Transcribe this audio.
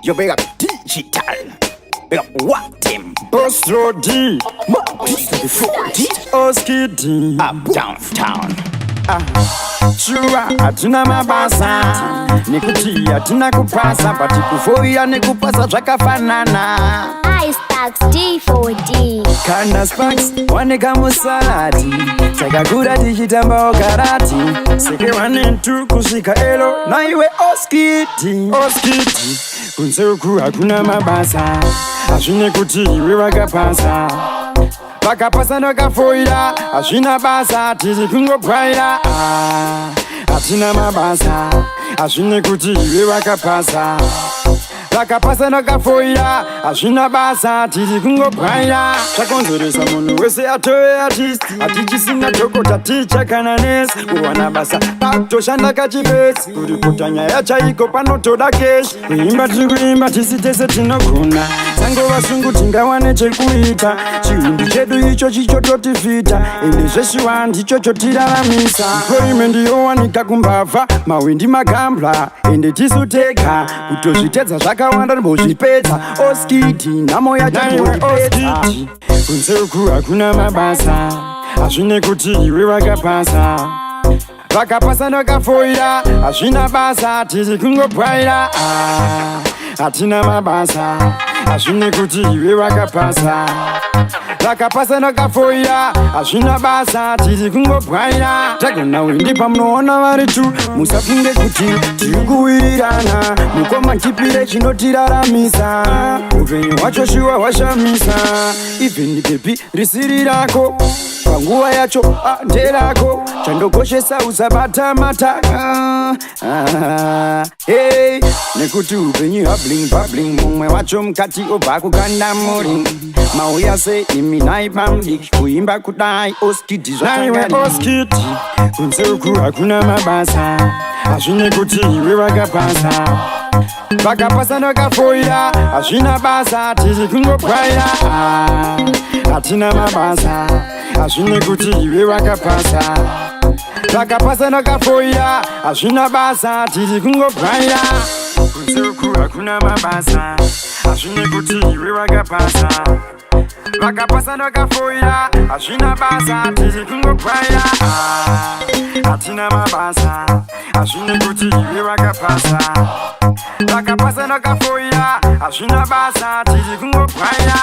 You big up digital. Big up what team? Boss Rodi. Oskidi. Up downtown. Chua hatuna mabasa, nikutia tunakupasa, pati kufoia nikupasa zvakafanana. iSparks D4D Kana Sparks waneka musalati, takakura tichitamba karati, seke 1 and 2 kusvika elo, na iwe Oskidi. Oskidi kunze uku hakuna mabasa, hazvine kuti iwe wakapasa. Vakapasa ndokafoira, hazvina basa, tiri kungobwaira. Hatina mabasa, hazvine kuti iwe wakapasa. Vakapasa ndokafoira, hazvina basa, tiri kungobwaira. Zvakonzeresa munhu wese atove artist, hatichisina dhokota ticha kana nesi. Kuwana basa pakutoshanda kachifesi, kuripota nyaya chaiko panotoda keshi. Kuimba tiri kuimba tisi tese tinogona, sangova sungu tingawane chekuita. Chihindi chedu icho chichototifita, ende zveshiwa ndicho chotiraramisa. Ikoime ndiyowanika kumbavha, mawindi magambla, ende tisu tega kutozvitedza zvakawanda ndimbozvipedza. Oskidi nhamo yachaiweopedza. Kunze uku hakuna mabasa, hazvine kuti iwe wakapasa. Vakapasa ndokafoira, hazvina basa, tiri kungobwaira. Hatina mabasa, hazvine kuti iwe wakapasa. Vakapasa ndokafoira, hazvina basa, tiri kungobwaira. Tagona windi pamunoona vari tu, musafunge kuti tiri kuwirirana. Mukoma chipire chinotiraramisa, upenyu hwacho shuwa hwashamisa. Even baby risiri rako, panguva yacho nderako. Chandokoshesa usabata mata. Hey, nekuti upenyu habling babling, mumwe wacho mukati obva kukanda muri. Mauya se imi nai pamdik, kuimba kudai Oskidi zvakangani. Oskidi kunze uku hakuna mabasa, hazvine kuti iwe wakapasa. Vakapasa ndokafoira, hazvina basa, tiri kungobwaira. Hatina mabasa, hazvine kuti iwe wakapasa. Vakapasa ndokafoira, hazvina basa, tiri kungobwaira. Kunze uku hakuna mabasa, hazvine kuti iwe wakapasa. Vakapasa ndokafoira, hazvina basa, tiri kungobwaira. Hatina mabasa, hazvine kuti iwe wakapasa. Vakapasa ndokafoira, hazvina basa, tiri kungobwaira.